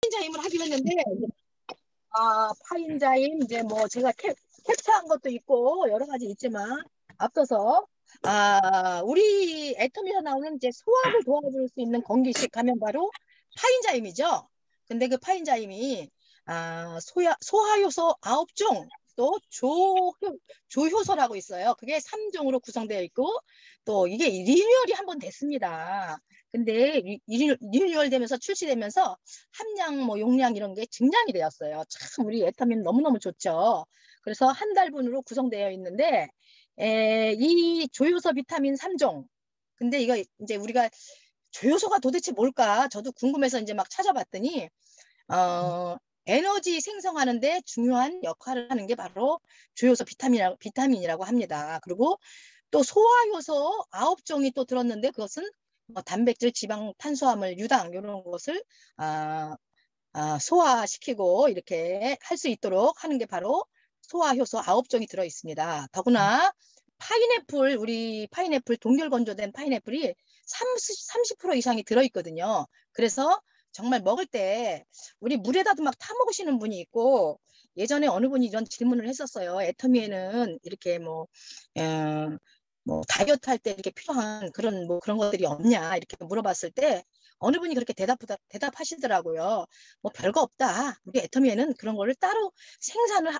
파인자임을 하기로 했는데, 파인자임, 이제 뭐 제가 캡처한 것도 있고, 여러 가지 있지만, 앞서서, 우리 애터미에서 나오는 이제 소화를 도와줄 수 있는 건기식 하면 바로 파인자임이죠. 근데 그 파인자임이, 소화효소 9종, 또 조효소라고 있어요. 그게 3종으로 구성되어 있고, 또 이게 리뉴얼이 한 번 됐습니다. 근데 리뉴얼 되면서 출시되면서 함량, 뭐 용량 이런 게 증량이 되었어요. 참 우리 애터미는 너무너무 좋죠. 그래서 한 달분으로 구성되어 있는데 이 조효소 비타민 3종. 근데 이거 이제 우리가 조효소가 도대체 뭘까? 저도 궁금해서 이제 막 찾아봤더니 어, 에너지 생성하는데 중요한 역할을 하는 게 바로 조효소 비타민이라고 합니다. 그리고 또 소화효소 9종이 또 들었는데 그것은 단백질, 지방, 탄수화물, 유당 이런 것을 아, 소화시키고 이렇게 할 수 있도록 하는 게 바로 소화효소 9종이 들어 있습니다. 더구나 우리 파인애플 동결 건조된 파인애플이 30% 이상이 들어 있거든요. 그래서 정말 먹을 때 우리 물에다도 막 타 먹으시는 분이 있고 예전에 어느 분이 이런 질문을 했었어요. 애터미에는 이렇게 뭐 다이어트 할 때 이렇게 필요한 그런 것들이 없냐 이렇게 물어봤을 때 어느 분이 그렇게 대답하시더라고요. 뭐 별거 없다. 우리 애터미에는 그런 거를 따로 생산을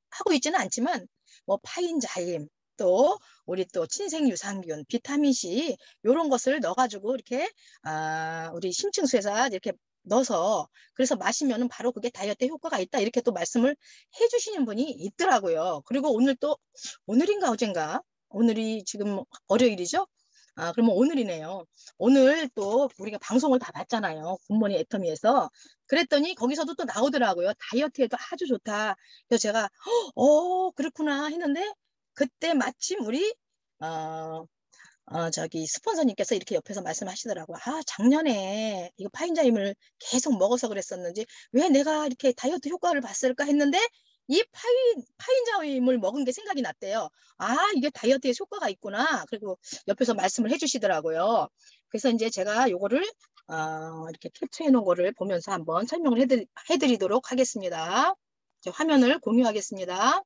하고 있지는 않지만 뭐 파인자임 또 우리 또 친생 유산균, 비타민 C 이런 것을 넣어가지고 이렇게 우리 심층수에서 이렇게 넣어서 그래서 마시면은 바로 그게 다이어트 효과가 있다 이렇게 또 말씀을 해주시는 분이 있더라고요. 그리고 오늘인가 어젠가 오늘이 지금 월요일이죠? 그러면 오늘이네요. 오늘 또 우리가 방송을 다 봤잖아요. 굿모닝 애터미에서. 그랬더니 거기서도 또 나오더라고요. 다이어트에도 아주 좋다. 그래서 제가 그렇구나 했는데 그때 마침 우리 어, 저기 스폰서님께서 이렇게 옆에서 말씀하시더라고요. 작년에 이거 파인자임을 계속 먹어서 그랬었는지 왜 내가 이렇게 다이어트 효과를 봤을까 했는데 이 파인자임을 먹은 게 생각이 났대요. 이게 다이어트에 효과가 있구나. 그리고 옆에서 말씀을 해주시더라고요. 그래서 이제 제가 요거를 이렇게 캡처해 놓은 거를 보면서 한번 설명을 해드리도록 하겠습니다. 화면을 공유하겠습니다.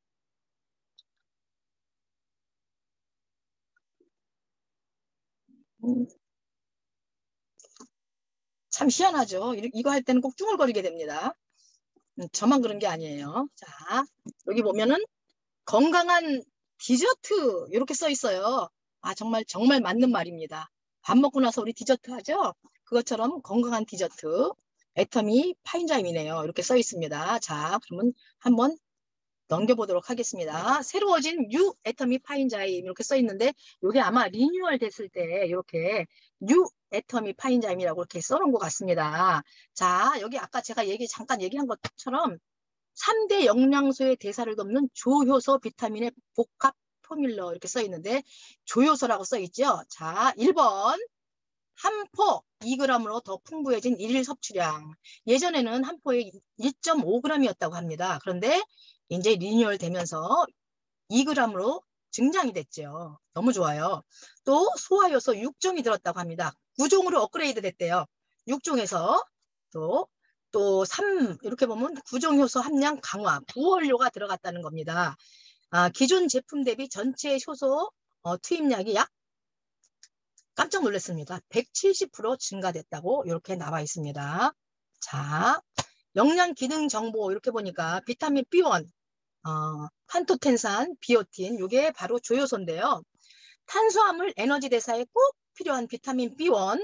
참 희한하죠. 이거 할 때는 꼭 중얼거리게 됩니다. 저만 그런 게 아니에요. 자, 여기 보면은 건강한 디저트 이렇게 써 있어요. 정말 정말 맞는 말입니다. 밥 먹고 나서 우리 디저트 하죠? 그것처럼 건강한 디저트 애터미 파인자임이네요. 이렇게 써 있습니다. 자, 그러면 한번 넘겨보도록 하겠습니다. 새로워진 뉴 애터미 파인자임 이렇게 써 있는데 이게 아마 리뉴얼 됐을 때 이렇게 뉴 애터미 파인자임이라고 이렇게 써놓은 것 같습니다. 자, 여기 아까 제가 잠깐 얘기한 것처럼 3대 영양소의 대사를 돕는 조효소 비타민의 복합 포뮬러 이렇게 써 있는데 조효소라고 써 있죠. 자, 1번 한 포 2g으로 더 풍부해진 일일 섭취량. 예전에는 한 포에 1.5g이었다고 합니다. 그런데 이제 리뉴얼 되면서 2g으로 증량이 됐죠. 너무 좋아요. 또 소화효소 6종이 들었다고 합니다. 9종으로 업그레이드 됐대요. 6종에서 또 3, 이렇게 보면 구종 효소 함량 강화, 부원료가 들어갔다는 겁니다. 기존 제품 대비 전체 효소 투입량이 깜짝 놀랐습니다. 170% 증가됐다고 이렇게 나와 있습니다. 자, 영양 기능 정보 이렇게 보니까 비타민 B1, 판토텐산, 비오틴 이게 바로 조효소인데요. 탄수화물 에너지 대사에 꼭 필요한 비타민 B1,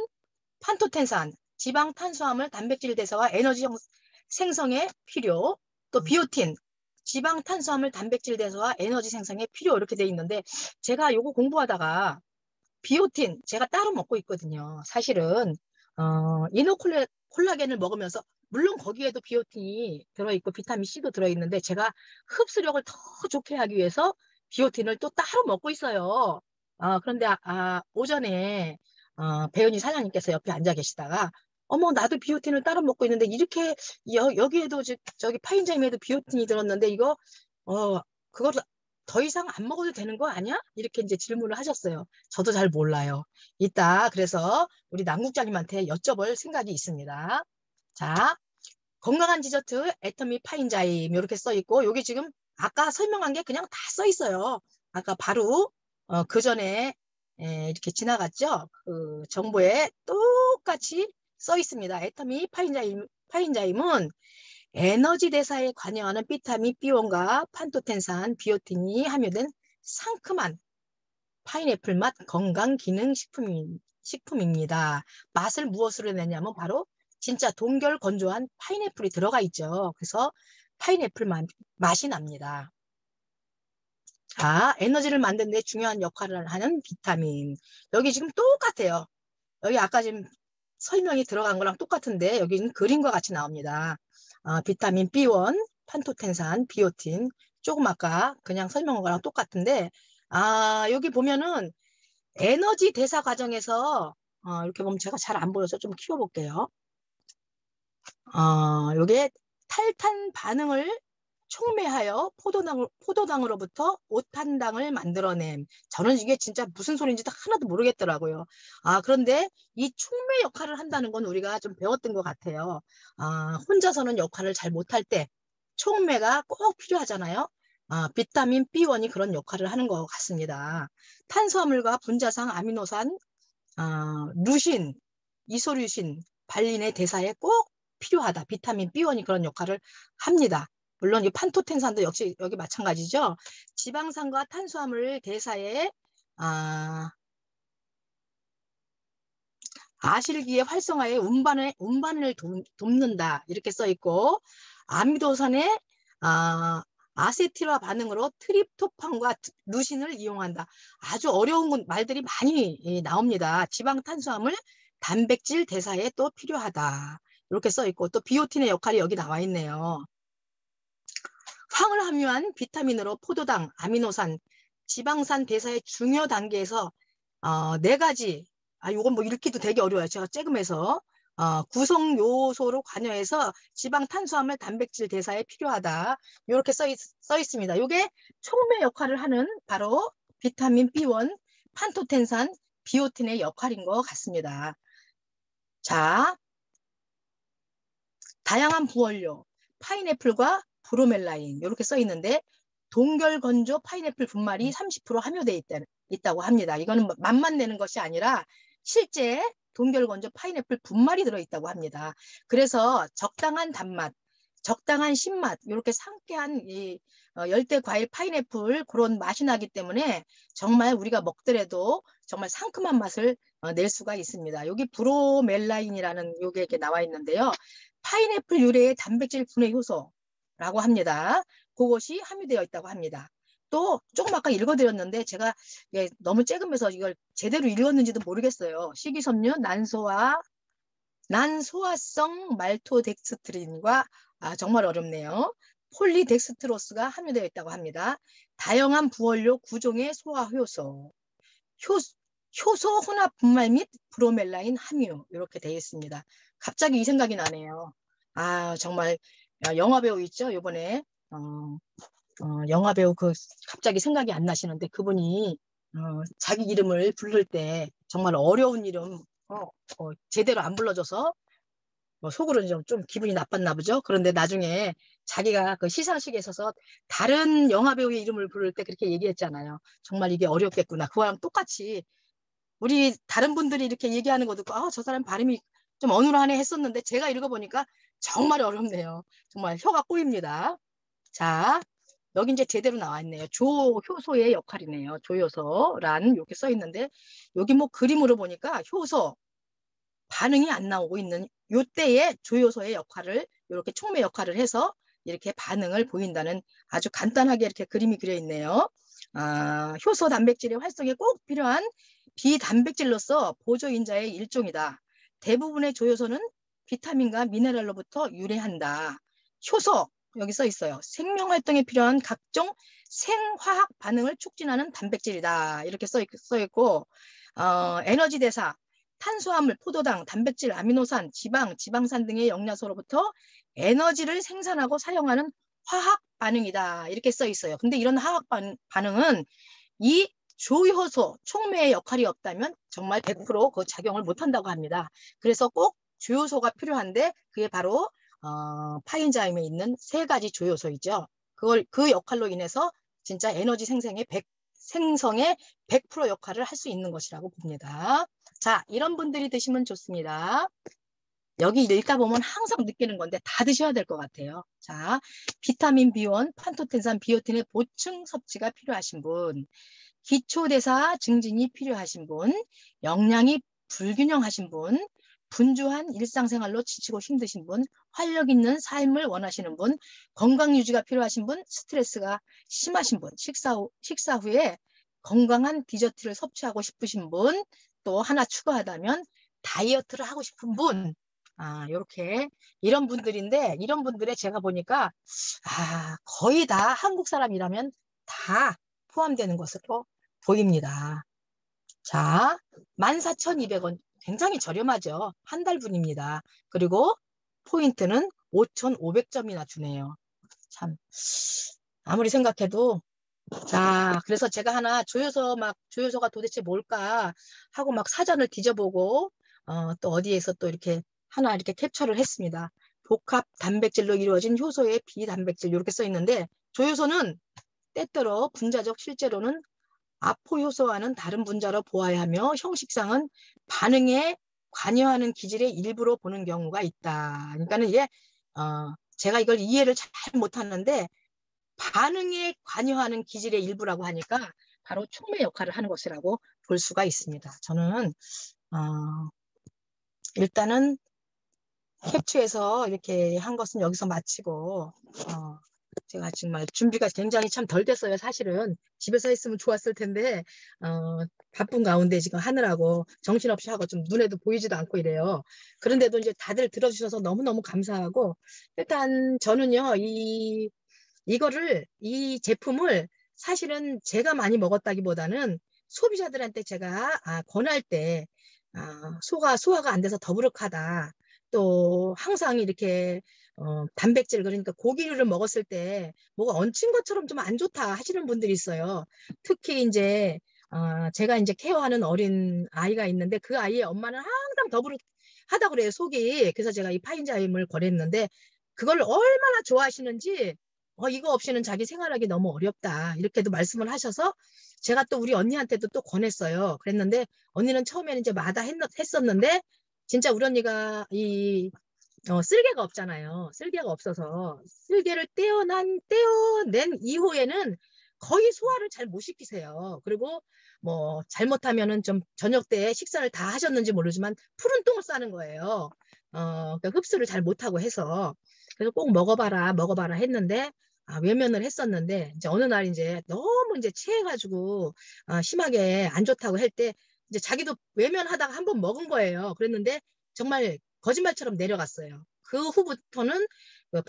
판토텐산, 지방 탄수화물 단백질 대사와 에너지 생성에 필요, 또 비오틴, 지방 탄수화물 단백질 대사와 에너지 생성에 필요 이렇게 돼 있는데 제가 요거 공부하다가 비오틴 제가 따로 먹고 있거든요. 사실은 이노콜라겐을 먹으면서 물론 거기에도 비오틴이 들어있고 비타민 C도 들어있는데 제가 흡수력을 더 좋게 하기 위해서 비오틴을 또 따로 먹고 있어요. 그런데 오전에 배은희 사장님께서 옆에 앉아 계시다가 어머 나도 비오틴을 따로 먹고 있는데 이렇게 여기에도 저기 파인자임에도 비오틴이 들었는데 이거 그거를 더 이상 안 먹어도 되는 거 아니야? 이렇게 이제 질문을 하셨어요. 저도 잘 몰라요. 이따 그래서 우리 남국장님한테 여쭤볼 생각이 있습니다. 자, 건강한 디저트 애터미 파인자임 이렇게 써 있고 여기 지금 아까 설명한 게 그냥 다 써 있어요. 아까 바로 그 전에 이렇게 지나갔죠. 그 정보에 똑같이 써 있습니다. 애터미 파인자임은 에너지 대사에 관여하는 비타민 B1과 판토텐산, 비오틴이 함유된 상큼한 파인애플 맛 건강 기능 식품입니다. 맛을 무엇으로 내냐면 바로 진짜 동결 건조한 파인애플이 들어가 있죠. 그래서 파인애플 맛이 납니다. 자, 에너지를 만드는 데 중요한 역할을 하는 비타민. 여기 지금 똑같아요. 여기 아까 지금 설명이 들어간 거랑 똑같은데 여기는 그림과 같이 나옵니다. 비타민 B1, 판토텐산, 비오틴. 조금 아까 그냥 설명한 거랑 똑같은데 여기 보면은 에너지 대사 과정에서 이렇게 보면 제가 잘 안 보여서 좀 키워볼게요. 요게 탈탄 반응을 촉매하여 포도당으로부터 오탄당을 만들어냄. 저는 이게 진짜 무슨 소리인지 하나도 모르겠더라고요. 그런데 이 촉매 역할을 한다는 건 우리가 좀 배웠던 것 같아요. 혼자서는 역할을 잘 못할 때 촉매가 꼭 필요하잖아요. 비타민 B1이 그런 역할을 하는 것 같습니다. 탄수화물과 분자상 아미노산, 루신, 이소류신, 발린의 대사에 꼭 필요하다. 비타민 B1이 그런 역할을 합니다. 물론 이 판토텐산도 역시 여기 마찬가지죠. 지방산과 탄수화물 대사에 아실기의 활성화에 운반을 돕는다. 이렇게 써 있고 아미도산의 아세틸화 반응으로 트립토판과 루신을 이용한다. 아주 어려운 말들이 많이 나옵니다. 지방, 탄수화물, 단백질 대사에 또 필요하다. 이렇게 써 있고 또 비오틴의 역할이 여기 나와 있네요. 황을 함유한 비타민으로 포도당, 아미노산, 지방산 대사의 중요 단계에서 네 가지, 요건 뭐 읽기도 되게 어려워요. 제가 쬐금해서 구성 요소로 관여해서 지방, 탄수화물, 단백질 대사에 필요하다. 이렇게 써 있습니다. 이게 촉매 역할을 하는 바로 비타민 B1, 판토텐산, 비오틴의 역할인 것 같습니다. 자, 다양한 부원료, 파인애플과 브로멜라인 이렇게 써 있는데 동결 건조 파인애플 분말이 30% 함유되어 있다고 합니다. 이거는 맛만 내는 것이 아니라 실제 동결 건조 파인애플 분말이 들어있다고 합니다. 그래서 적당한 단맛, 적당한 신맛 이렇게 상쾌한 이 열대 과일 파인애플 그런 맛이 나기 때문에 정말 우리가 먹더라도 정말 상큼한 맛을 낼 수가 있습니다. 여기 브로멜라인이라는 요게 이렇게 나와 있는데요. 파인애플 유래의 단백질 분해 효소라고 합니다. 그것이 함유되어 있다고 합니다. 또 조금 아까 읽어드렸는데 제가 너무 쬐금해서 이걸 제대로 읽었는지도 모르겠어요. 식이섬유, 난소화성 말토덱스트린과 정말 어렵네요. 폴리덱스트로스가 함유되어 있다고 합니다. 다양한 부원료 9종의 소화효소, 효소 혼합 분말 및 브로멜라인 함유 이렇게 되어 있습니다. 갑자기 이 생각이 나네요. 정말 영화배우 있죠? 이번에 영화배우 갑자기 생각이 안 나시는데 그분이 자기 이름을 부를 때 정말 어려운 이름 제대로 안 불러줘서 속으로 좀 기분이 나빴나 보죠. 그런데 나중에 자기가 그 시상식에 있어서 다른 영화배우의 이름을 부를 때 그렇게 얘기했잖아요. 정말 이게 어렵겠구나. 그거랑 똑같이 우리 다른 분들이 이렇게 얘기하는 거 듣고 저 사람 발음이 좀 어눌하네 했었는데 제가 읽어보니까 정말 어렵네요. 정말 혀가 꼬입니다. 자, 여기 이제 제대로 나와 있네요. 조효소의 역할이네요. 조효소란 이렇게 써 있는데 여기 뭐 그림으로 보니까 효소 반응이 안 나오고 있는 요때에 조효소의 역할을 이렇게 촉매 역할을 해서 이렇게 반응을 보인다는 아주 간단하게 이렇게 그림이 그려 있네요. 효소 단백질의 활성에 꼭 필요한 비단백질로서 보조인자의 일종이다. 대부분의 조효소는 비타민과 미네랄로부터 유래한다. 효소 여기 써 있어요. 생명활동에 필요한 각종 생화학 반응을 촉진하는 단백질이다. 이렇게 써 있고 에너지 대사, 탄수화물, 포도당, 단백질, 아미노산, 지방산 등의 영양소로부터 에너지를 생산하고 사용하는 화학 반응이다. 이렇게 써 있어요. 근데 이런 화학 반응은 이 조효소, 촉매의 역할이 없다면 정말 100% 그 작용을 못한다고 합니다. 그래서 꼭 조효소가 필요한데 그게 바로 파인자임에 있는 세 가지 조효소이죠. 그 역할로 인해서 진짜 에너지 생성의 100% 역할을 할 수 있는 것이라고 봅니다. 자, 이런 분들이 드시면 좋습니다. 여기 읽다 보면 항상 느끼는 건데 다 드셔야 될 것 같아요. 자, 비타민 B1, 판토텐산, 비오틴의 보충 섭취가 필요하신 분, 기초대사 증진이 필요하신 분, 영양이 불균형하신 분, 분주한 일상생활로 지치고 힘드신 분, 활력 있는 삶을 원하시는 분, 건강 유지가 필요하신 분, 스트레스가 심하신 분, 식사 후에 건강한 디저트를 섭취하고 싶으신 분, 또 하나 추가하다면 다이어트를 하고 싶은 분, 요렇게 이런 분들인데 이런 분들의 제가 보니까 거의 다 한국 사람이라면 다 포함되는 것으로 보입니다. 자, 14,200원 굉장히 저렴하죠. 한 달분입니다. 그리고 포인트는 5,500점이나 주네요. 참 아무리 생각해도 자, 그래서 제가 하나 조효소가 도대체 뭘까 하고 막 사전을 뒤져보고 또 어디에서 또 이렇게 하나 이렇게 캡처를 했습니다. 복합 단백질로 이루어진 효소의 비단백질 이렇게 써 있는데 조효소는 때때로 분자적 실제로는 아포효소와는 다른 분자로 보아야 하며 형식상은 반응에 관여하는 기질의 일부로 보는 경우가 있다. 그러니까는 이게 제가 이걸 이해를 잘 못하는데 반응에 관여하는 기질의 일부라고 하니까 바로 촉매 역할을 하는 것이라고 볼 수가 있습니다. 저는 일단은 캡처해서 이렇게 한 것은 여기서 마치고 제가 정말 준비가 굉장히 참 덜 됐어요. 사실은 집에서 했으면 좋았을 텐데 바쁜 가운데 지금 하느라고 정신없이 하고 좀 눈에도 보이지도 않고 이래요. 그런데도 이제 다들 들어주셔서 너무너무 감사하고 일단 저는요 이 제품을 사실은 제가 많이 먹었다기보다는 소비자들한테 제가 권할 때 소화가 안 돼서 더부룩하다. 또 항상 이렇게 단백질 그러니까 고기를 먹었을 때 뭐가 얹힌 것처럼 좀 안 좋다 하시는 분들이 있어요. 특히 이제 제가 이제 케어하는 어린 아이가 있는데 그 아이의 엄마는 항상 더부룩하다고 그래요 속이. 그래서 제가 이 파인자임을 권했는데 그걸 얼마나 좋아하시는지 이거 없이는 자기 생활하기 너무 어렵다 이렇게도 말씀을 하셔서 제가 또 우리 언니한테도 또 권했어요. 그랬는데 언니는 처음에는 이제 했었는데 진짜 우리 언니가 쓸개가 없잖아요. 쓸개가 없어서 쓸개를 떼어낸 이후에는 거의 소화를 잘 못 시키세요. 그리고 뭐 잘못하면은 좀 저녁 때 식사를 다 하셨는지 모르지만 푸른 똥을 싸는 거예요. 그러니까 흡수를 잘 못하고 해서 그래서 꼭 먹어봐라 했는데 외면을 했었는데 이제 어느 날 이제 너무 이제 체해가지고 심하게 안 좋다고 할 때 이제 자기도 외면하다가 한번 먹은 거예요. 그랬는데 정말 거짓말처럼 내려갔어요. 그 후부터는 그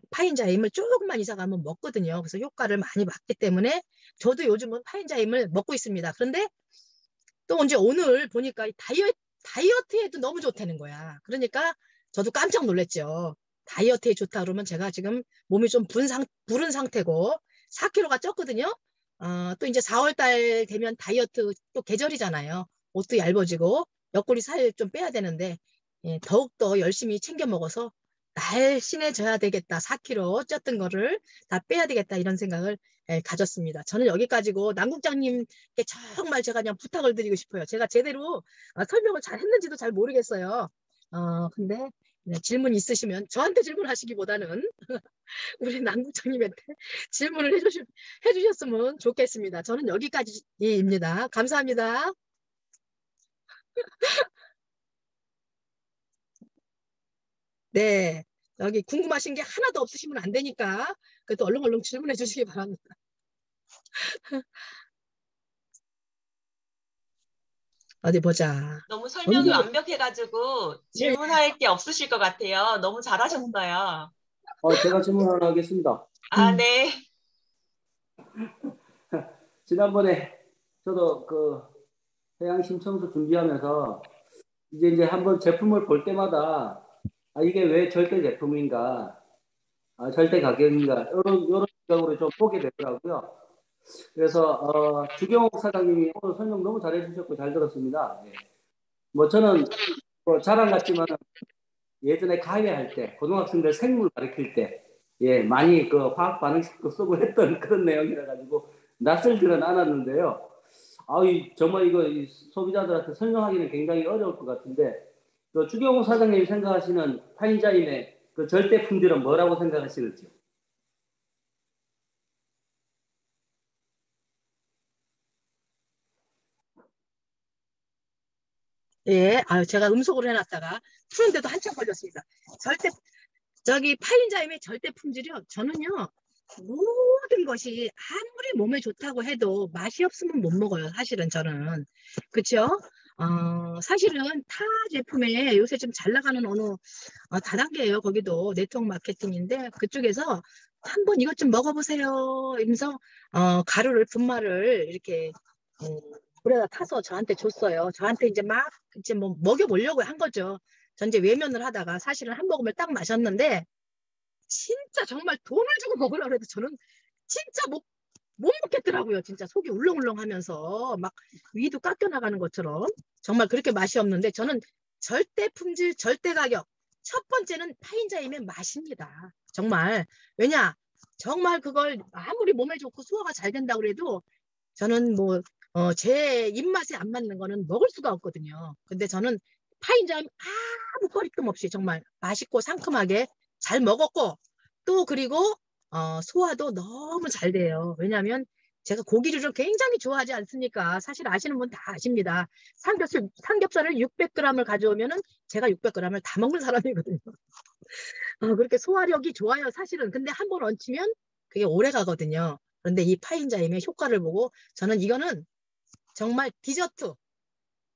파인자임을 조금만 이사가 한번 먹거든요. 그래서 효과를 많이 봤기 때문에 저도 요즘은 파인자임을 먹고 있습니다. 그런데 또 이제 오늘 보니까 다이어트에도 너무 좋다는 거야. 그러니까 저도 깜짝 놀랐죠. 다이어트에 좋다 그러면 제가 지금 몸이 좀 부른 상태고 4kg가 쪘거든요. 또 이제 4월 달 되면 다이어트 또 계절이잖아요. 옷도 얇아지고 옆구리 살 좀 빼야 되는데 더욱더 열심히 챙겨 먹어서 날씬해져야 되겠다. 4kg 쪘던 거를 다 빼야 되겠다. 이런 생각을 가졌습니다. 저는 여기까지고 남국장님께 정말 제가 그냥 부탁을 드리고 싶어요. 제가 제대로 설명을 잘 했는지도 잘 모르겠어요. 근데 질문 있으시면 저한테 질문하시기보다는 우리 남국장님한테 질문을 해주셨으면 좋겠습니다. 저는 여기까지입니다. 감사합니다. 네. 여기 궁금하신 게 하나도 없으시면 안 되니까 그래도 얼른 질문해 주시기 바랍니다. 어디 보자. 너무 설명이 완벽해가지고 네. 질문할 게 없으실 것 같아요. 너무 잘하셨어요. 제가 질문 하나 하겠습니다. 네. 지난번에 저도 그 해양 신청서 준비하면서 이제 한번 제품을 볼 때마다 이게 왜 절대 제품인가, 절대 가격인가 이런 생각으로 좀 보게 되더라고요. 그래서 주경옥 사장님이 오늘 설명 너무 잘해주셨고 잘 들었습니다. 뭐 저는 뭐 자랑 같지만 예전에 과외할 때 고등학생들 생물 가르칠 때 예, 많이 그 화학 반응식도 쓰고 했던 그런 내용이라 가지고 낯설지는 않았는데요. 정말 이거 소비자들한테 설명하기는 굉장히 어려울 것 같은데 그 주경호 사장님이 생각하시는 파인자임의 그 절대 품질은 뭐라고 생각하시는지요? 예, 제가 음속으로 해놨다가 푸는데도 한참 걸렸습니다. 절대 저기 파인자임의 절대 품질이요. 저는요 모든 것이 아무리 몸에 좋다고 해도 맛이 없으면 못 먹어요. 사실은 저는 그렇죠. 사실은 타 제품에 요새 좀 잘 나가는 어느 다단계예요. 거기도 네트워크 마케팅인데 그쪽에서 한번 이것 좀 먹어보세요. 이러면서 가루를 분말을 이렇게 물에다 타서 저한테 줬어요. 저한테 이제 막 이제 뭐 먹여보려고 한 거죠. 전 이제 외면을 하다가 사실은 한 모금을 딱 마셨는데 진짜 정말 돈을 주고 먹으려고 해도 저는 진짜 못 먹겠더라고요. 진짜 속이 울렁울렁 하면서 막 위도 깎여 나가는 것처럼 정말 그렇게 맛이 없는데 저는 절대 품질, 절대 가격. 첫 번째는 파인자임의 맛입니다. 정말. 왜냐? 정말 그걸 아무리 몸에 좋고 소화가 잘 된다고 해도 저는 뭐, 제 입맛에 안 맞는 거는 먹을 수가 없거든요. 근데 저는 파인자임 아무 거리낌 없이 정말 맛있고 상큼하게 잘 먹었고 또 그리고 소화도 너무 잘 돼요. 왜냐하면 제가 고기를 굉장히 좋아하지 않습니까? 사실 아시는 분 다 아십니다. 삼겹살을 600g을 가져오면은 제가 600g을 다 먹는 사람이거든요. 그렇게 소화력이 좋아요, 사실은. 근데 한 번 얹히면 그게 오래 가거든요. 그런데 이 파인자임의 효과를 보고 저는 이거는 정말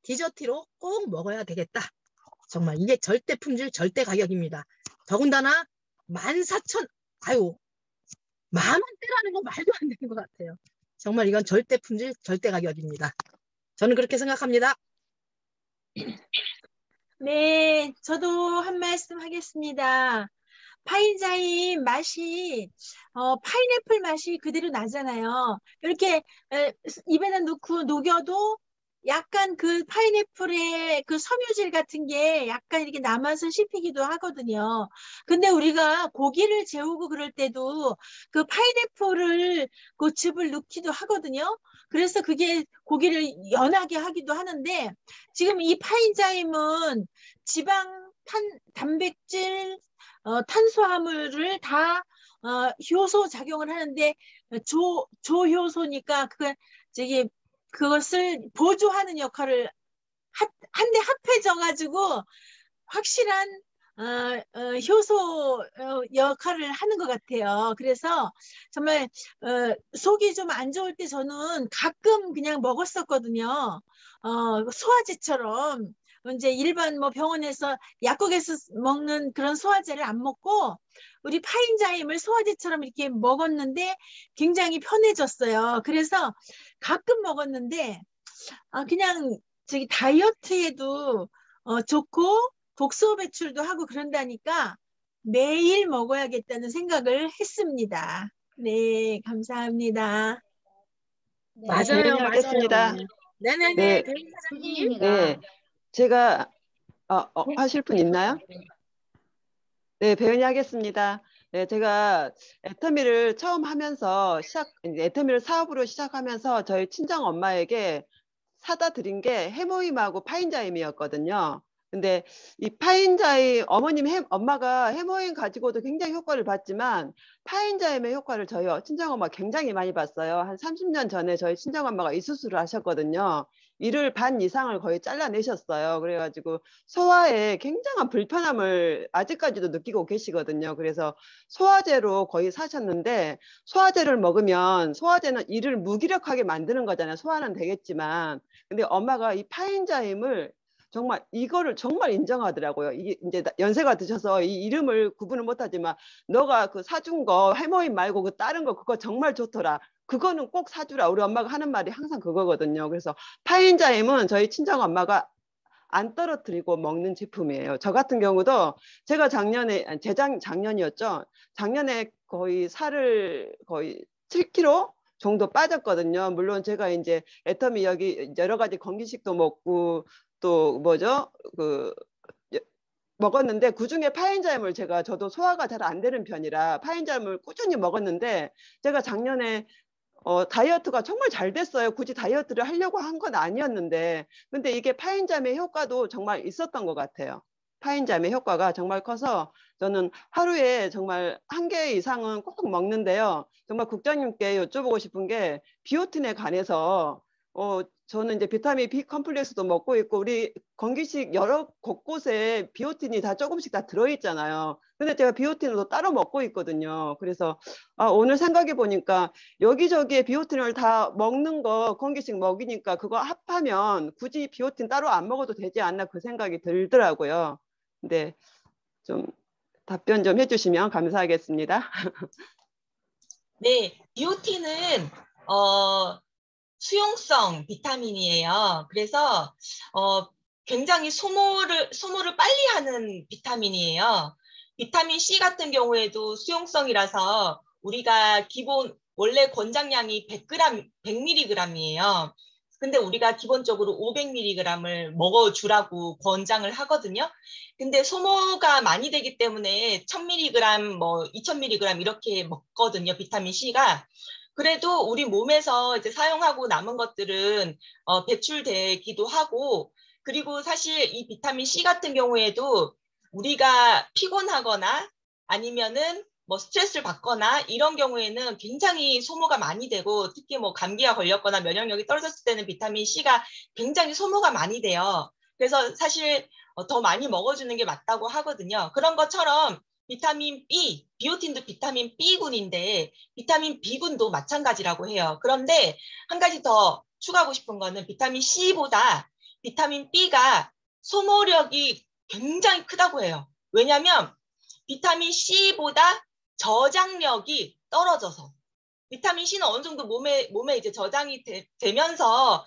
디저트로 꼭 먹어야 되겠다. 정말 이게 절대 품질, 절대 가격입니다. 더군다나 14,000, 아유, 10,000원대라는 거 말도 안 되는 것 같아요. 정말 이건 절대 품질, 절대 가격입니다. 저는 그렇게 생각합니다. 네, 저도 한 말씀 하겠습니다. 파인자임 맛이 파인애플 맛이 그대로 나잖아요. 이렇게 입에다 넣고 녹여도 약간 그 파인애플의 그 섬유질 같은 게 약간 이렇게 남아서 씹히기도 하거든요. 근데 우리가 고기를 재우고 그럴 때도 그 파인애플을 그 즙을 넣기도 하거든요. 그래서 그게 고기를 연하게 하기도 하는데 지금 이 파인자임은 지방, 단백질, 탄수화물을 다 효소 작용을 하는데 조효소니까 그것을 보조하는 역할을 한데 합해져 가지고 확실한 효소 역할을 하는 것 같아요. 그래서 정말 속이 좀 안 좋을 때 저는 가끔 그냥 먹었었거든요. 소화제처럼 이제 일반 뭐 병원에서 약국에서 먹는 그런 소화제를 안 먹고 우리 파인자임을 소화제처럼 이렇게 먹었는데 굉장히 편해졌어요. 그래서 가끔 먹었는데 그냥 저기 다이어트에도 좋고 독소 배출도 하고 그런다니까 매일 먹어야겠다는 생각을 했습니다. 네, 감사합니다. 네. 배은이 맞아요, 맞아요. 하겠습니다. 네네네, 네, 배우님 사장님. 교수님이가 네, 제가 하실 분 있나요? 네, 배은이 하겠습니다. 네, 제가 애터미를 처음 하면서 애터미를 사업으로 시작하면서 저희 친정 엄마에게 사다 드린 게 해모임하고 파인자임이었거든요. 근데 이 파인자임 엄마가 해모임 가지고도 굉장히 효과를 봤지만 파인자임의 효과를 저희 친정엄마 굉장히 많이 봤어요. 한 30년 전에 저희 친정엄마가 이 수술을 하셨거든요. 이를 반 이상을 거의 잘라내셨어요. 그래가지고 소화에 굉장한 불편함을 아직까지도 느끼고 계시거든요. 그래서 소화제로 거의 사셨는데 소화제를 먹으면 소화제는 이를 무기력하게 만드는 거잖아요. 소화는 되겠지만 근데 엄마가 이 파인자임을 정말 이거를 정말 인정하더라고요. 이게 이제 연세가 드셔서 이 이름을 구분을 못하지만 너가 그 사준 거 해모임 말고 그 다른 거 그거 정말 좋더라. 그거는 꼭 사주라. 우리 엄마가 하는 말이 항상 그거거든요. 그래서 파인자임은 저희 친정 엄마가 안 떨어뜨리고 먹는 제품이에요. 저 같은 경우도 제가 작년이었죠. 작년에 거의 살을 거의 7kg 정도 빠졌거든요. 물론 제가 이제 애터미 여기 여러 가지 건기식도 먹고 또 뭐죠? 그 먹었는데 그중에 파인자임을 저도 소화가 잘 안 되는 편이라 파인자임을 꾸준히 먹었는데 제가 작년에 다이어트가 정말 잘 됐어요. 굳이 다이어트를 하려고 한 건 아니었는데 근데 이게 파인자임의 효과도 정말 있었던 것 같아요. 파인자임의 효과가 정말 커서 저는 하루에 정말 1개 이상은 꼭 먹는데요. 정말 국장님께 여쭤보고 싶은 게 비오틴에 관해서 저는 이제 비타민 B 컴플렉스도 먹고 있고 우리 건기식 여러 곳곳에 비오틴이 다 조금씩 다 들어있잖아요. 근데 제가 비오틴을 또 따로 먹고 있거든요. 그래서 오늘 생각해 보니까 여기저기에 비오틴을 다 먹는 거 건기식 먹이니까 그거 합하면 굳이 비오틴 따로 안 먹어도 되지 않나 그 생각이 들더라고요. 근데 좀 답변 좀 해주시면 감사하겠습니다. 네, 비오틴은 수용성 비타민이에요. 그래서 굉장히 소모를 빨리 하는 비타민이에요. 비타민 C 같은 경우에도 수용성이라서 우리가 기본 원래 권장량이 100mg이에요. 근데 우리가 기본적으로 500mg을 먹어주라고 권장을 하거든요. 근데 소모가 많이 되기 때문에 1000mg, 뭐 2000mg 이렇게 먹거든요. 비타민 C가. 그래도 우리 몸에서 이제 사용하고 남은 것들은 배출되기도 하고, 그리고 사실 이 비타민 C 같은 경우에도 우리가 피곤하거나 아니면은 뭐 스트레스를 받거나 이런 경우에는 굉장히 소모가 많이 되고, 특히 뭐 감기가 걸렸거나 면역력이 떨어졌을 때는 비타민 C가 굉장히 소모가 많이 돼요. 그래서 사실 더 많이 먹어주는 게 맞다고 하거든요. 그런 것처럼 비타민 B, 비오틴도 비타민 B군인데 비타민 B군도 마찬가지라고 해요. 그런데 한 가지 더 추가하고 싶은 거는 비타민 C보다 비타민 B가 소모력이 굉장히 크다고 해요. 왜냐하면 비타민 C보다 저장력이 떨어져서, 비타민 C는 어느 정도 몸에 이제 저장이 되면서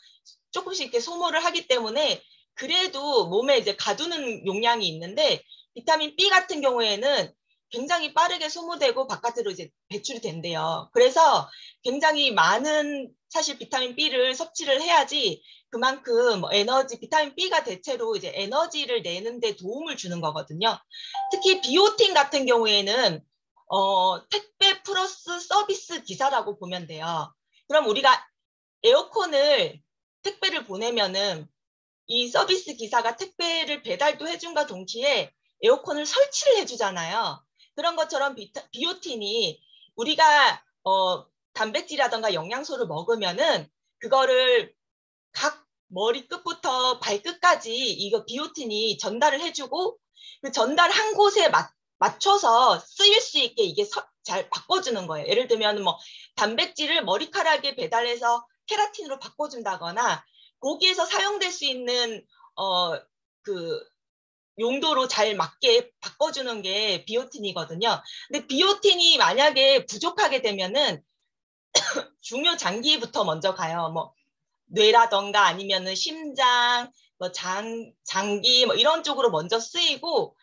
조금씩 이렇게 소모를 하기 때문에 그래도 몸에 이제 가두는 용량이 있는데, 비타민 B 같은 경우에는 굉장히 빠르게 소모되고 바깥으로 이제 배출이 된대요. 그래서 굉장히 많은 사실 비타민 B를 섭취를 해야지 그만큼 비타민 B가 대체로 이제 에너지를 내는데 도움을 주는 거거든요. 특히 비오틴 같은 경우에는 택배 플러스 서비스 기사라고 보면 돼요. 그럼 우리가 에어컨을 택배를 보내면은 이 서비스 기사가 택배를 배달도 해준과 동시에 에어컨을 설치를 해주잖아요. 그런 것처럼 비오틴이 우리가 단백질이라던가 영양소를 먹으면은 그거를 각 머리 끝부터 발끝까지 이거 비오틴이 전달을 해주고, 그 전달한 곳에 맞춰서 쓰일 수 있게 이게 잘 바꿔주는 거예요. 예를 들면 뭐 단백질을 머리카락에 배달해서 케라틴으로 바꿔준다거나 거기에서 사용될 수 있는 그 용도로 잘 맞게 바꿔주는 게 비오틴이거든요. 근데 비오틴이 만약에 부족하게 되면은 중요 장기부터 먼저 가요. 뭐 뇌라던가 아니면은 심장, 뭐 장기 뭐 이런 쪽으로 먼저 쓰이고,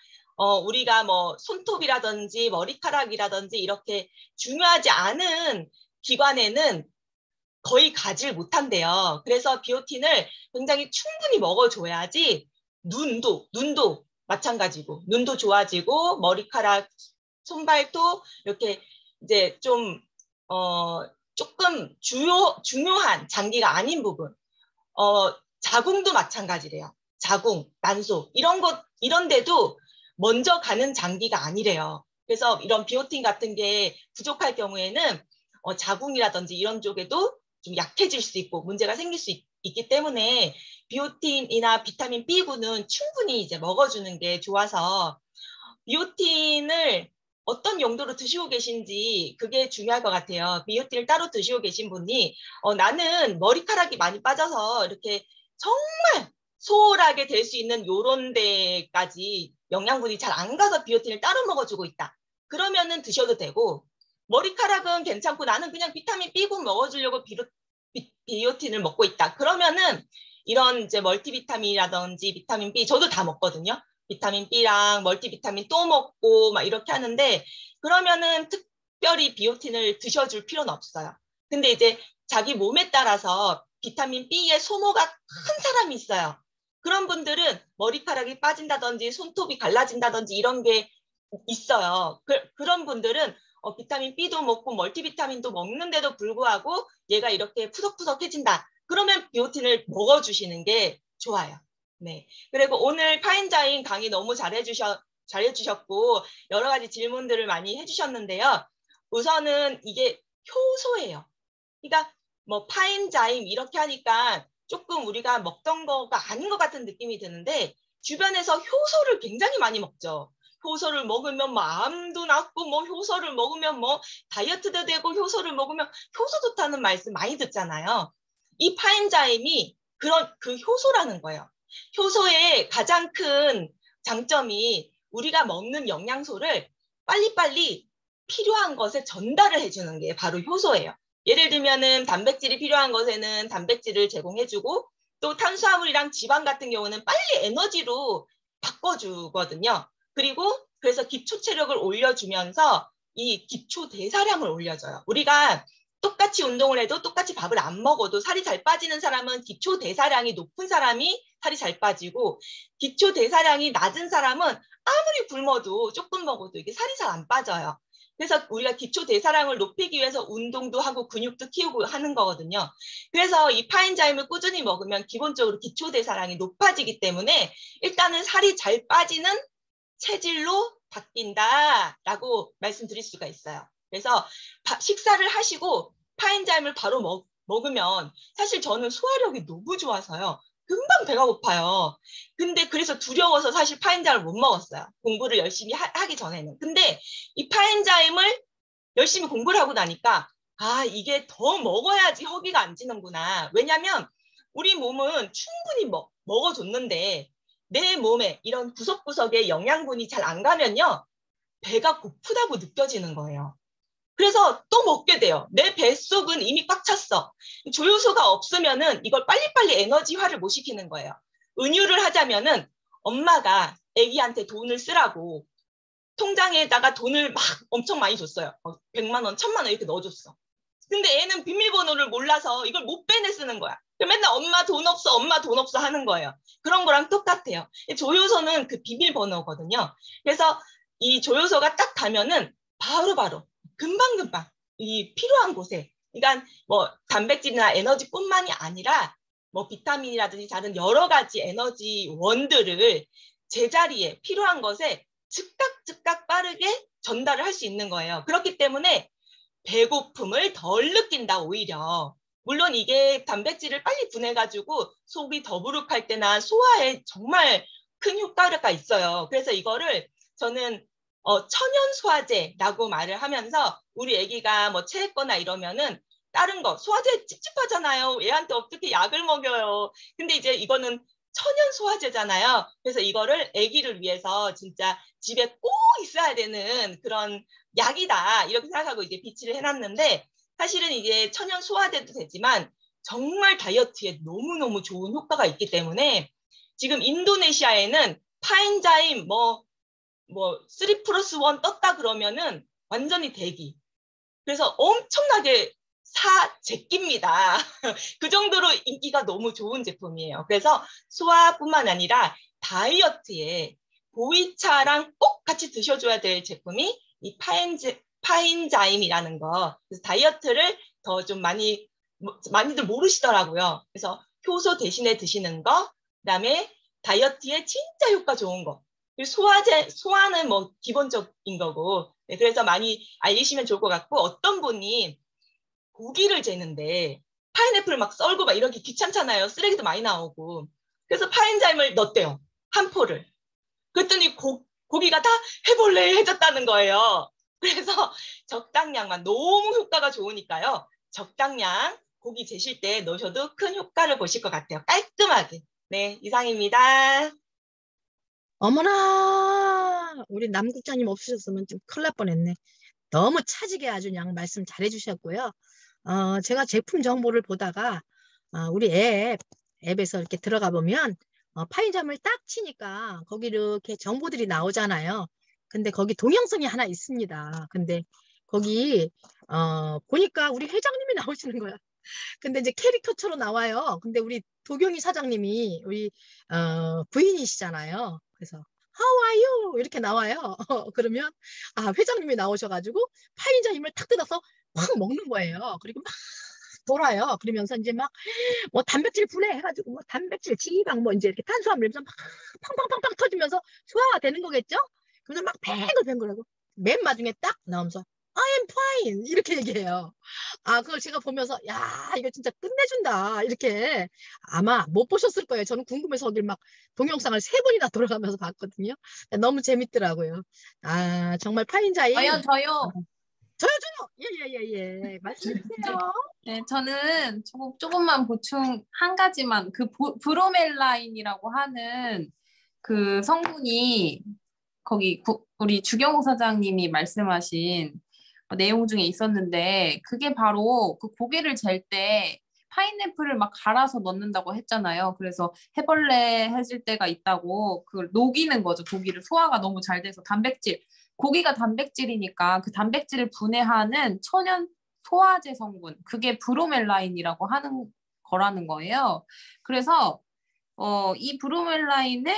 우리가 뭐 손톱이라든지 머리카락이라든지 이렇게 중요하지 않은 기관에는 거의 가질 못한대요. 그래서 비오틴을 굉장히 충분히 먹어줘야지 눈도 마찬가지고, 눈도 좋아지고 머리카락, 손발도 이렇게 이제 좀 조금 중요한 장기가 아닌 부분, 자궁도 마찬가지래요. 자궁, 난소 이런 데도 먼저 가는 장기가 아니래요. 그래서 이런 비오틴 같은 게 부족할 경우에는 자궁이라든지 이런 쪽에도 좀 약해질 수 있고 문제가 생길 수 있기 때문에 비오틴이나 비타민 B군은 충분히 이제 먹어주는 게 좋아서, 비오틴을 어떤 용도로 드시고 계신지 그게 중요할 것 같아요. 비오틴을 따로 드시고 계신 분이 나는 머리카락이 많이 빠져서 이렇게 정말 소홀하게 될 수 있는 요런 데까지 영양분이 잘 안 가서 비오틴을 따로 먹어주고 있다. 그러면은 드셔도 되고, 머리카락은 괜찮고 나는 그냥 비타민 B군 먹어주려고 비오틴을 먹고 있다. 그러면은 이런 이제 멀티비타민이라든지 비타민 B 저도 다 먹거든요. 비타민 B랑 멀티비타민 또 먹고 막 이렇게 하는데, 그러면은 특별히 비오틴을 드셔줄 필요는 없어요. 근데 이제 자기 몸에 따라서 비타민 B의 소모가 큰 사람이 있어요. 그런 분들은 머리카락이 빠진다든지 손톱이 갈라진다든지 이런 게 있어요. 그런 분들은 비타민 B도 먹고 멀티비타민도 먹는데도 불구하고 얘가 이렇게 푸석푸석해진다. 그러면 비오틴을 먹어주시는 게 좋아요. 네. 그리고 오늘 파인자임 강의 너무 잘해주셨고 여러 가지 질문들을 많이 해주셨는데요. 우선은 이게 효소예요. 그러니까 뭐 파인자임 이렇게 하니까 조금 우리가 먹던 거가 아닌 것 같은 느낌이 드는데 주변에서 효소를 굉장히 많이 먹죠. 효소를 먹으면 뭐 암도 낫고 뭐 효소를 먹으면 뭐 다이어트도 되고 효소를 먹으면 효소 좋다는 말씀 많이 듣잖아요. 이 파인자임이 그런 그 효소라는 거예요. 효소의 가장 큰 장점이 우리가 먹는 영양소를 빨리빨리 필요한 것에 전달을 해주는 게 바로 효소예요. 예를 들면은 단백질이 필요한 것에는 단백질을 제공해주고 또 탄수화물이랑 지방 같은 경우는 빨리 에너지로 바꿔주거든요. 그리고 그래서 기초 체력을 올려주면서 이 기초 대사량을 올려줘요. 우리가 똑같이 운동을 해도 똑같이 밥을 안 먹어도 살이 잘 빠지는 사람은 기초 대사량이 높은 사람이 살이 잘 빠지고 기초 대사량이 낮은 사람은 아무리 굶어도 조금 먹어도 이게 살이 잘 안 빠져요. 그래서 우리가 기초 대사량을 높이기 위해서 운동도 하고 근육도 키우고 하는 거거든요. 그래서 이 파인자임을 꾸준히 먹으면 기본적으로 기초 대사량이 높아지기 때문에 일단은 살이 잘 빠지는 체질로 바뀐다라고 말씀드릴 수가 있어요. 그래서 식사를 하시고 파인자임을 바로 먹으면 사실 저는 소화력이 너무 좋아서요. 금방 배가 고파요. 근데 그래서 두려워서 사실 파인자임을 못 먹었어요. 공부를 열심히 하기 전에는. 근데 이 파인자임을 열심히 공부를 하고 나니까 아, 이게 더 먹어야지 허기가 안 지는구나. 왜냐면 우리 몸은 충분히 먹어줬는데 내 몸에 이런 구석구석에 영양분이 잘 안 가면요. 배가 고프다고 느껴지는 거예요. 그래서 또 먹게 돼요. 내 뱃속은 이미 꽉 찼어. 조효소가 없으면은 이걸 빨리빨리 에너지화를 못 시키는 거예요. 은유를 하자면은 엄마가 아기한테 돈을 쓰라고 통장에다가 돈을 막 엄청 많이 줬어요. 100만 원, 1000만 원 이렇게 넣어줬어. 근데 애는 비밀번호를 몰라서 이걸 못 빼내 쓰는 거야. 맨날 엄마 돈 없어, 엄마 돈 없어 하는 거예요. 그런 거랑 똑같아요. 조효소는 그 비밀번호거든요. 그래서 이 조효소가 딱 가면은 바로바로 금방금방 이 필요한 곳에, 그러니까 뭐 단백질이나 에너지뿐만이 아니라 뭐 비타민이라든지 다른 여러 가지 에너지 원들을 제자리에 필요한 것에 즉각 빠르게 전달을 할 수 있는 거예요. 그렇기 때문에 배고픔을 덜 느낀다 오히려. 물론 이게 단백질을 빨리 분해가지고 속이 더부룩할 때나 소화에 정말 큰 효과가 있어요. 그래서 이거를 저는 천연 소화제라고 말을 하면서 우리 아기가 뭐 체했거나 이러면은 다른 거 소화제 찝찝하잖아요. 애한테 어떻게 약을 먹여요. 근데 이제 이거는 천연 소화제잖아요. 그래서 이거를 아기를 위해서 진짜 집에 꼭 있어야 되는 그런 약이다 이렇게 생각하고 이제 비치를 해놨는데 사실은 이게 천연 소화제도 되지만 정말 다이어트에 너무너무 좋은 효과가 있기 때문에 지금 인도네시아에는 파인자임 뭐 3+1 떴다 그러면은 완전히 대기. 그래서 엄청나게 제낍니다. 그 정도로 인기가 너무 좋은 제품이에요. 그래서 소화뿐만 아니라 다이어트에 보이차랑 꼭 같이 드셔줘야 될 제품이 이 파인자임이라는 거. 그래서 다이어트를 더 좀 많이들 모르시더라고요. 그래서 효소 대신에 드시는 거, 그다음에 다이어트에 진짜 효과 좋은 거. 소화는 뭐 기본적인 거고. 네, 그래서 많이 알리시면 좋을 것 같고, 어떤 분이 고기를 재는데 파인애플 막 썰고 막 이런 게 귀찮잖아요. 쓰레기도 많이 나오고. 그래서 파인자임을 넣었대요. 한 포를. 그랬더니 고기가 다 해졌다는 거예요. 그래서 적당량만, 너무 효과가 좋으니까요. 적당량 고기 재실 때 넣으셔도 큰 효과를 보실 것 같아요. 깔끔하게. 네, 이상입니다. 어머나, 우리 남국장님 없으셨으면 좀 큰일 날 뻔했네. 너무 차지게 아주 그냥 말씀 잘 해주셨고요. 제가 제품 정보를 보다가 우리 앱에서 이렇게 들어가 보면 파인자임을 딱 치니까 거기 이렇게 정보들이 나오잖아요. 근데 거기 동영상이 하나 있습니다. 근데 거기 보니까 우리 회장님이 나오시는 거야. 근데 이제 캐릭터처럼 나와요. 근데 우리 도경희 사장님이 우리 부인이시잖아요. 그래서 How are you? 이렇게 나와요. 그러면 회장님이 나오셔가지고 파인자 힘을 탁 뜯어서 팍 먹는 거예요. 그리고 막 돌아요. 그러면서 이제 막 뭐 단백질 분해해가지고 뭐 단백질, 지방 뭐 이제 이렇게 탄수화물 막 팡팡팡팡 터지면서 소화가 되는 거겠죠? 그래서 막 뱅글뱅글하고 맨 마지막에 딱 나오면서 I am fine 이렇게 얘기해요. 그걸 제가 보면서 야 이거 진짜 끝내준다 이렇게 아마 못 보셨을 거예요. 저는 궁금해서 어딜 막 동영상을 3번이나 돌아가면서 봤거든요. 너무 재밌더라고요. 정말 파인자임. 저요. 저요. 예예예예. 말씀해주세요. 네, 저는 조금만 보충 한 가지만 그 브로멜라인이라고 하는 그 성분이 거기 우리 주경호 사장님이 말씀하신 내용 중에 있었는데 그게 바로 그 고기를 젤 때 파인애플을 막 갈아서 넣는다고 했잖아요. 그래서 해벌레 해질 때가 있다고 그걸 녹이는 거죠. 고기를 소화가 너무 잘 돼서 고기가 단백질이니까 그 단백질을 분해하는 천연 소화제 성분 그게 브로멜라인이라고 하는 거라는 거예요. 그래서 이 브로멜라인을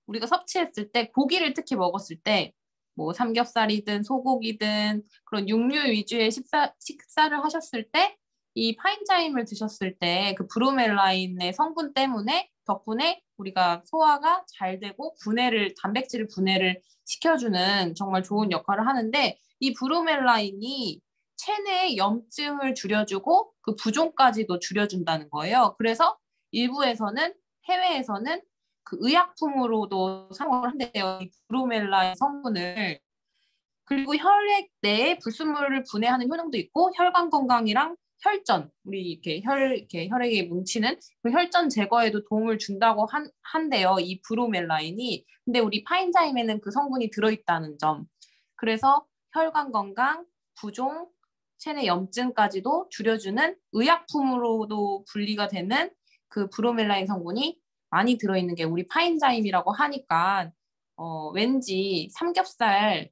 우리가 섭취했을 때 고기를 특히 먹었을 때 뭐 삼겹살이든 소고기든 그런 육류 위주의 식사를 하셨을 때 이 파인자임을 드셨을 때 그 브로멜라인의 성분 덕분에 우리가 소화가 잘 되고 단백질 분해를 시켜주는 정말 좋은 역할을 하는데 이 브로멜라인이 체내 염증을 줄여주고 그 부종까지도 줄여준다는 거예요. 그래서 해외에서는 그 의약품으로도 사용을 한대요. 이 브로멜라인 성분을. 그리고 혈액 내에 불순물을 분해하는 효능도 있고 혈관 건강이랑 혈전, 우리 이렇게 혈액에 뭉치는 그 혈전 제거에도 도움을 준다고 한대요. 이 브로멜라인이. 근데 우리 파인자임에는 그 성분이 들어있다는 점. 그래서 혈관 건강, 부종, 체내 염증까지도 줄여주는 의약품으로도 분리가 되는 그 브로멜라인 성분이 많이 들어있는 게 우리 파인자임이라고 하니까 왠지 삼겹살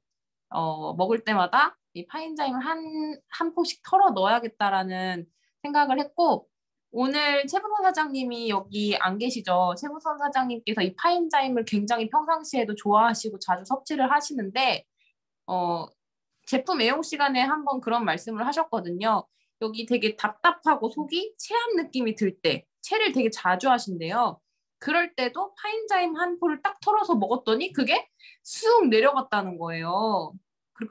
먹을 때마다 이 파인자임을 한 포씩 털어 넣어야겠다라는 생각을 했고 오늘 최부선 사장님이 여기 안 계시죠? 최부선 사장님께서 이 파인자임을 굉장히 평상시에도 좋아하시고 자주 섭취를 하시는데 제품 애용 시간에 한번 그런 말씀을 하셨거든요. 여기 되게 답답하고 속이 체한 느낌이 들 때 체를 되게 자주 하신대요. 그럴 때도 파인자임 한 포를 딱 털어서 먹었더니 그게 쑥 내려갔다는 거예요.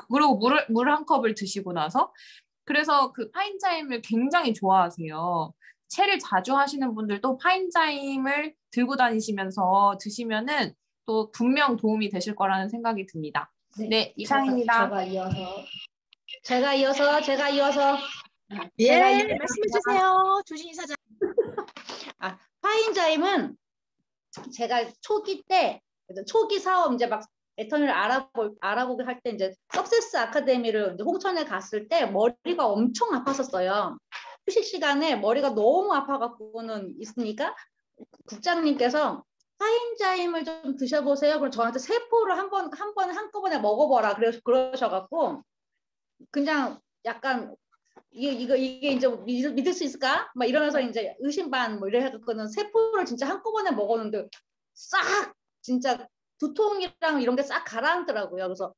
그리고 물 한 컵을 드시고 나서 그래서 그 파인자임을 굉장히 좋아하세요. 체를 자주 하시는 분들도 파인자임을 들고 다니시면서 드시면은 또 분명 도움이 되실 거라는 생각이 듭니다. 네, 이상입니다. 제가 이어서 예, 말씀해 주세요. 조진희 사장. 파인자임은 제가 초기 사업 이제 막 애터미를 알아보게 할 때 이제 석세스 아카데미를 이제 홍천에 갔을 때 머리가 엄청 아팠었어요. 휴식 시간에 머리가 너무 아파갖고는 있으니까 국장님께서 파인자임을 좀 드셔보세요. 그럼 저한테 3포를 한꺼번에 먹어보라. 그러셔갖고 그냥 약간 이게 이제 믿을 수 있을까? 막 이러면서 이제 의심반 뭐 이래갖고는 3포를 진짜 한꺼번에 먹었는데 싹 진짜 두통이랑 이런 게 싹 가라앉더라고요. 그래서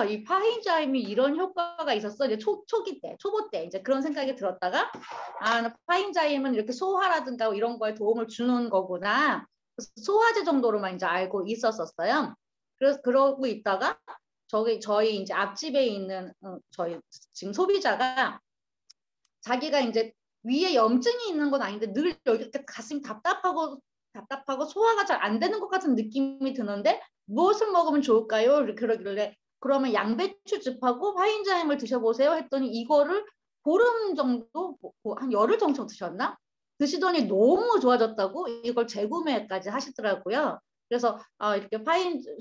이 파인자임이 이런 효과가 있었어. 이제 초보 때 이제 그런 생각이 들었다가 파인자임은 이렇게 소화라든가 이런 거에 도움을 주는 거구나. 소화제 정도로만 이제 알고 있었어요. 그래서 그러고 있다가 저희 이제 앞집에 있는 저희 지금 소비자가 자기가 이제 위에 염증이 있는 건 아닌데 늘 여기 가슴이 답답하고 소화가 잘 안 되는 것 같은 느낌이 드는데 무엇을 먹으면 좋을까요? 그러길래 그러면 양배추즙하고 파인자임을 드셔보세요 했더니 이거를 보름 정도 한 열흘 정도 드셨나? 드시더니 너무 좋아졌다고 이걸 재구매까지 하시더라고요. 그래서 이렇게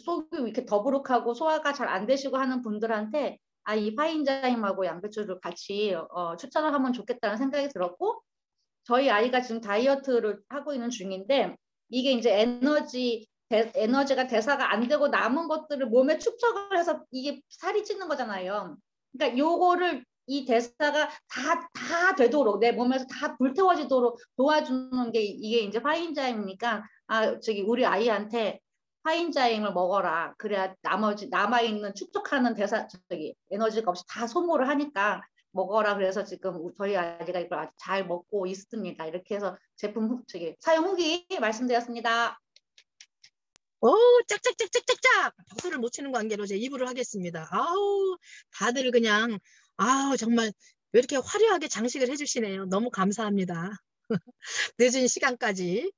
속이 이렇게 더부룩하고 소화가 잘 안 되시고 하는 분들한테 이 파인자임하고 양배추를 같이 추천을 하면 좋겠다는 생각이 들었고 저희 아이가 지금 다이어트를 하고 있는 중인데 이게 이제 에너지가 대사가 안 되고 남은 것들을 몸에 축적을 해서 이게 살이 찌는 거잖아요. 그러니까 요거를 이 대사가 다 되도록 내 몸에서 다 불태워지도록 도와주는 게 이게 이제 파인자임이니까 저기 우리 아이한테 파인자임을 먹어라. 그래야 나머지 남아있는 축적하는 대사 저기 에너지가 없이 다 소모를 하니까 먹어라. 그래서 지금 저희 아이가 이걸 아주 잘 먹고 있습니다. 이렇게 해서 제품 저기 사용 후기 말씀드렸습니다. 오, 짝짝짝짝짝짝! 박수를 못 치는 관계로 제 2부를 하겠습니다. 아우, 다들 그냥, 아우, 정말 왜 이렇게 화려하게 장식을 해주시네요. 너무 감사합니다. 늦은 시간까지.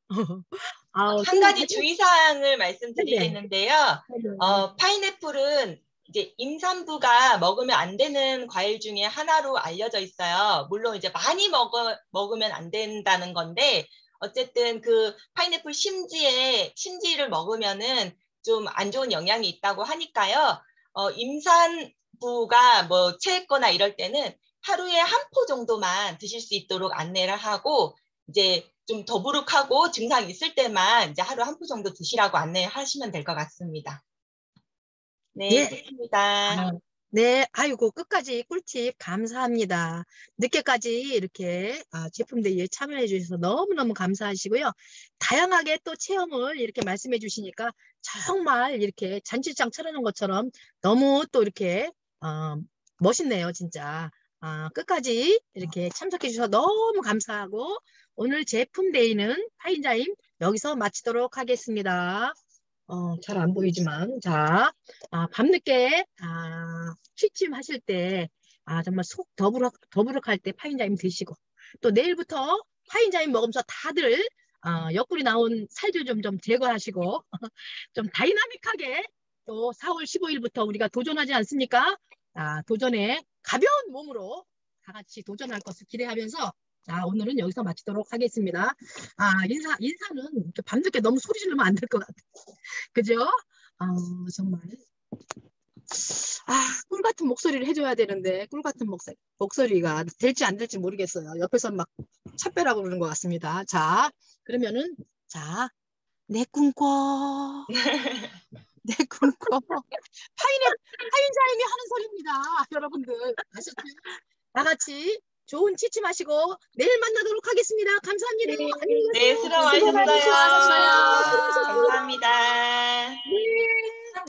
아우, 한 가지 주의사항을 말씀드리겠는데요. 파인애플은 이제 임산부가 먹으면 안 되는 과일 중에 하나로 알려져 있어요. 물론 이제 많이 먹으면 안 된다는 건데, 어쨌든 그 파인애플 심지를 먹으면은 좀 안 좋은 영향이 있다고 하니까요. 임산부가 뭐 체했거나 이럴 때는 하루에 한 포 정도만 드실 수 있도록 안내를 하고, 이제 좀 더부룩하고 증상이 있을 때만 이제 하루 한 포 정도 드시라고 안내하시면 될 것 같습니다. 네, 예. 끝입니다. 네, 아이고, 끝까지 꿀팁 감사합니다. 늦게까지 이렇게 제품 대회에 참여해 주셔서 너무너무 감사하시고요. 다양하게 또 체험을 이렇게 말씀해 주시니까 정말 이렇게 잔치장 차려놓은 것처럼 너무 또 이렇게 멋있네요, 진짜. 끝까지 이렇게 참석해 주셔서 너무 감사하고 오늘 제품 데이는 파인자임 여기서 마치도록 하겠습니다. 잘 안 보이지만 자, 밤늦게 취침하실 때 정말 속 더부룩할 때 파인자임 드시고 또 내일부터 파인자임 먹으면서 다들 옆구리 나온 살도 좀 제거하시고 좀 다이나믹하게 또 4월 15일부터 우리가 도전하지 않습니까? 도전에 가벼운 몸으로 다 같이 도전할 것을 기대하면서 오늘은 여기서 마치도록 하겠습니다. 인사는 이렇게 밤늦게 너무 소리 지르면 안 될 것 같아요. 그죠? 정말. 꿀 같은 목소리를 해줘야 되는데, 꿀 같은 목소리가 될지 안 될지 모르겠어요. 옆에서 막 차빼라고 그러는 것 같습니다. 자, 그러면은, 내 꿈꿔. 내 꿈꿔. 파인자임이 하는 소리입니다. 여러분들. 아셨죠? 다 같이 좋은 취침하시고 내일 만나도록 하겠습니다. 감사합니다. 안녕히 가세요. 네, 수고 많으셨어요. 감사합니다.